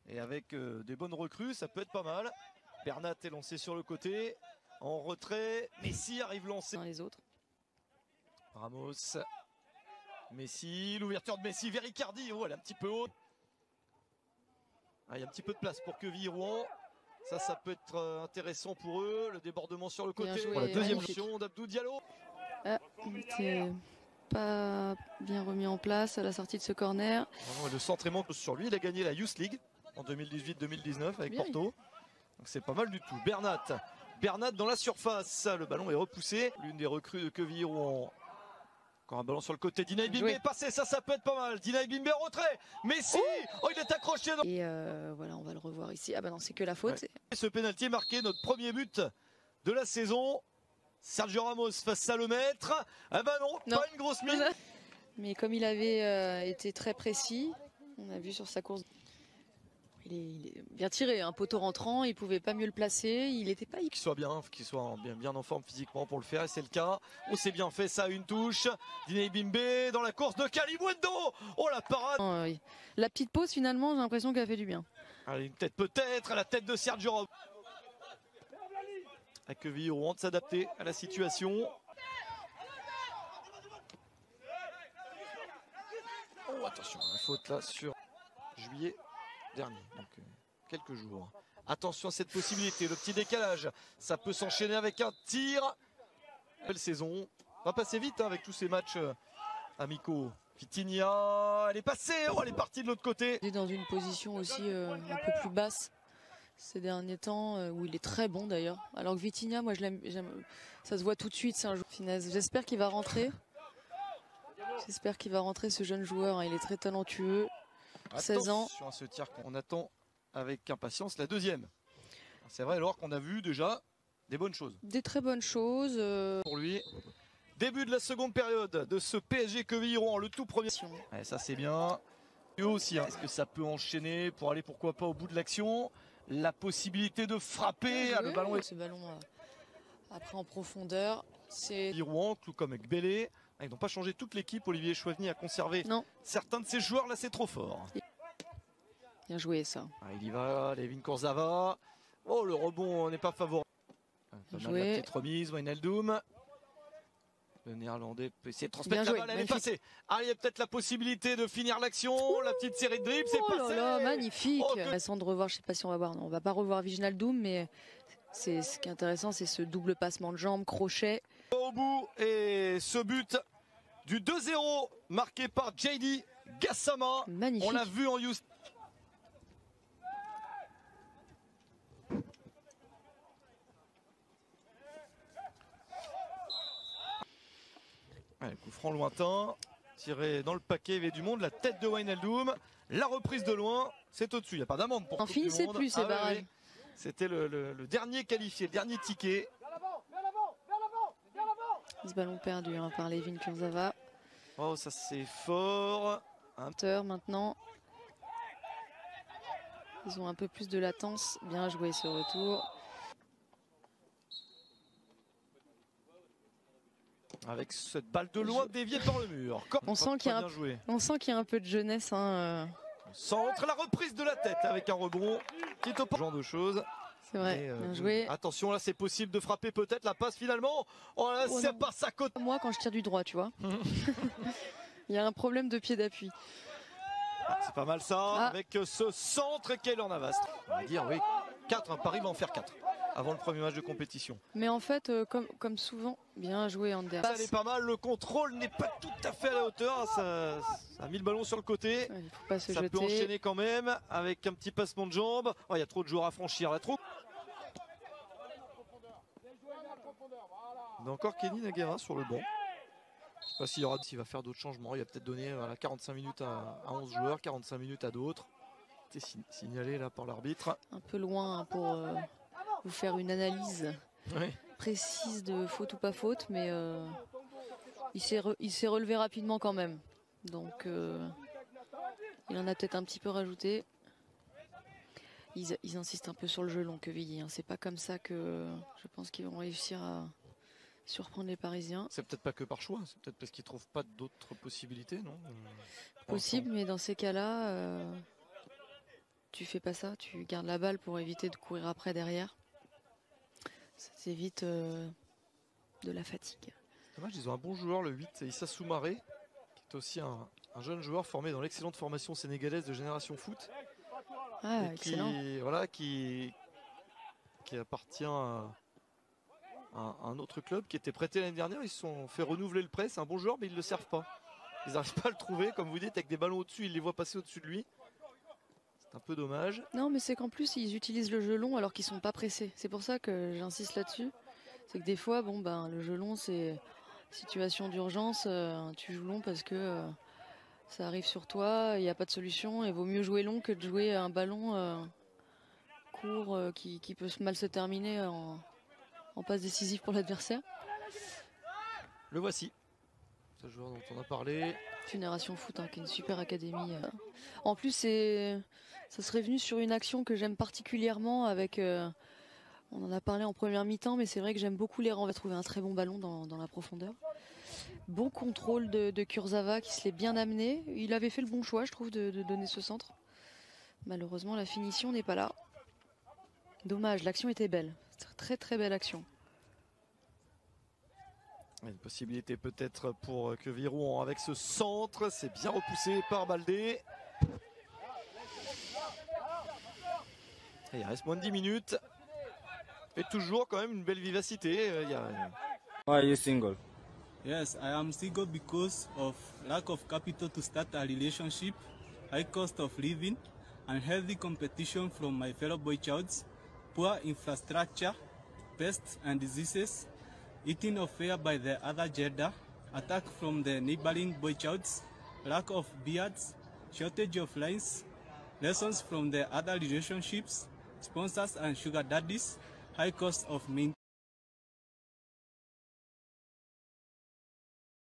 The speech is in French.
Et avec des bonnes recrues, ça peut être pas mal. Bernat est lancé sur le côté. En retrait, Messi arrive lancé. Les autres. Ramos. Messi, l'ouverture de Messi vers Icardi. Oh, elle est un petit peu haute. Ah, il y a un petit peu de place pour Quevilly-Rouen. Ça peut être intéressant pour eux. Le débordement sur le côté. Joué, pour la deuxième magnifique. option d'Abdou Diallo. C'est pas bien remis en place à la sortie de ce corner. Le centre est monte sur lui. Il a gagné la Youth League en 2018-2019 avec Bien. Porto. Donc c'est pas mal du tout. Bernat dans la surface. Le ballon est repoussé. L'une des recrues de Quevilly-Rouen. Encore un ballon sur le côté. Dinaï Bimbe est passé. Ça peut être pas mal. Dinaï Bimbe en retrait. Messi. Oh, il est accroché. Et voilà, on va le revoir ici. Ah bah non, c'est que la faute. Ouais. Ce pénalty est marqué. Notre premier but de la saison. Sergio Ramos face à le maître. Ah bah non, pas une grosse mine. Mais comme il avait été très précis, on a vu sur sa course. Il est bien tiré, un poteau rentrant, il pouvait pas mieux le placer, il était pas... Qu'il soit bien en forme physiquement pour le faire, et c'est le cas. Oh, c'est bien fait ça, une touche. Dinaï Bimbe dans la course de Kalimundo. Oh, la parade. La petite pause finalement, j'ai l'impression qu'elle a fait du bien. Allez, une tête peut-être à la tête de Sergio Ramos. À Quevilly-Rouen de s'adapter à la situation. Oh, attention, la faute là sur juillet dernier, donc quelques jours. Attention à cette possibilité, le petit décalage, ça peut s'enchaîner avec un tir. Belle saison, va passer vite avec tous ces matchs amicaux. Vitinha, elle est passée, oh, elle est partie de l'autre côté. Il est dans une position aussi un peu plus basse ces derniers temps, où il est très bon d'ailleurs. Alors que Vitinha, moi je l'aime, ça se voit tout de suite, c'est un joueur finesse. J'espère qu'il va rentrer. J'espère qu'il va rentrer ce jeune joueur, hein. Il est très talentueux. 16 ans. Attention à ce tir qu'on attend avec impatience, la deuxième. C'est vrai alors qu'on a vu déjà des bonnes choses. Des très bonnes choses. Pour lui. Début de la seconde période de ce PSG Quevilly-Rouen, le tout premier. Ouais, ça c'est bien. Et aussi, hein. Est-ce que ça peut enchaîner pour aller pourquoi pas au bout de l'action? La possibilité de frapper. Le ballon est... Ce ballon après en profondeur. C'est Rouen, tout comme avec Bélé. Ils n'ont pas changé toute l'équipe. Olivier Chouaveny a conservé certains de ses joueurs. Là, c'est trop fort. Bien joué, ça. Ah, il y va, Layvin Kurzawa. Oh, le rebond n'est pas favorable. La petite remise, Wijnaldum. Le néerlandais peut essayer de transmettre la balle, elle est passée. Ah, il y a peut-être la possibilité de finir l'action. La petite série de dribbles, c'est passé. Là, magnifique. Intéressant de revoir, je ne sais pas si on va voir. Non, on va pas revoir Wijnaldum, mais ce qui est intéressant, c'est ce double passement de jambes, crochet. Au bout, et ce but du 2-0 marqué par JD Gassama. Magnifique. On l'a vu en Houston. Allez, coup franc lointain, tiré dans le paquet, il y avait du monde, la tête de Wijnaldum, la reprise de loin, c'est au-dessus, il n'y a pas d'amende pour on finissait plus ces barrages. Oui. C'était le dernier qualifié, le dernier ticket. Ce ballon perdu par Layvin Kurzawa. Oh, ça c'est fort. Maintenant. Ils ont un peu plus de latence. Bien joué ce retour. Avec cette balle de loin déviée par le mur. On sent qu'il y a un peu de jeunesse. Centre, la reprise de la tête avec un rebond. Petit ce genre de choses. C'est vrai, bien joué. Attention, là c'est possible de frapper peut-être la passe finalement. Oh là, c'est pas sa côte. Moi quand je tire du droit, tu vois. Il y a un problème de pied d'appui. Ah, c'est pas mal ça, avec ce centre qu'elle en avance. On va dire oui, 4, Paris va en faire 4 avant le premier match de compétition. Mais en fait, comme souvent, bien joué Ander. Ça n'est pas mal, le contrôle n'est pas tout à fait à la hauteur. Ça a mis le ballon sur le côté. Il faut pas se jeter. Peut enchaîner quand même avec un petit passement de jambes. Oh, il y a trop de joueurs à franchir là, trop. On a encore Kenny Naguera sur le banc. Je ne sais pas s'il va faire d'autres changements. Il va peut-être donner 45 minutes à 11 joueurs, 45 minutes à d'autres. C'est signalé là par l'arbitre. Un peu loin pour vous faire une analyse précise de faute ou pas faute, mais il s'est relevé rapidement quand même. Donc il en a peut-être un petit peu rajouté. Ils insistent un peu sur le jeu long, Quevilly. Hein. C'est pas comme ça que je pense qu'ils vont réussir à surprendre les Parisiens. C'est peut-être pas que par choix, c'est peut-être parce qu'ils trouvent pas d'autres possibilités, non? Possible, mais dans ces cas-là, tu fais pas ça, tu gardes la balle pour éviter de courir après derrière. Ça t'évite de la fatigue. Dommage, ils ont un bon joueur, le 8, Issa Soumaré, qui est aussi un jeune joueur formé dans l'excellente formation sénégalaise de Génération Foot. Ah, excellent. Qui appartient à un autre club qui était prêté l'année dernière. Ils se sont fait renouveler le prêt. C'est un bon joueur, mais ils ne le servent pas. Ils n'arrivent pas à le trouver. Comme vous dites, avec des ballons au-dessus, ils les voient passer au-dessus de lui. C'est un peu dommage. Non, mais c'est qu'en plus, ils utilisent le jeu long alors qu'ils ne sont pas pressés. C'est pour ça que j'insiste là-dessus. C'est que des fois, le jeu long, c'est situation d'urgence. Tu joues long parce que ça arrive sur toi. Il n'y a pas de solution. Il vaut mieux jouer long que de jouer un ballon court qui peut mal se terminer en passe décisive pour l'adversaire. Le voici. Ce joueur dont on a parlé. Génération Foot, qui est une super académie. En plus, ça serait venu sur une action que j'aime particulièrement avec... on en a parlé en première mi-temps, mais c'est vrai que j'aime beaucoup les rangs. On va trouver un très bon ballon dans la profondeur. Bon contrôle de Kurzawa qui se l'est bien amené. Il avait fait le bon choix, je trouve, de donner ce centre. Malheureusement, la finition n'est pas là. Dommage, l'action était belle. Très très belle action. Une possibilité peut-être pour que Viron avec ce centre. C'est bien repoussé par Baldé. Et il reste moins de 10 minutes. Et toujours quand même une belle vivacité. Why are you single? Yes, I am single because of lack of capital to start a relationship, high cost of living, unhealthy competition from my fellow boy childs, poor infrastructure, pests and diseases, eating of fare by the other gender, attack from the neighboring boy childs, lack of beards, shortage of lines, lessons from the other relationships, sponsors and sugar daddies, high cost of maintaining.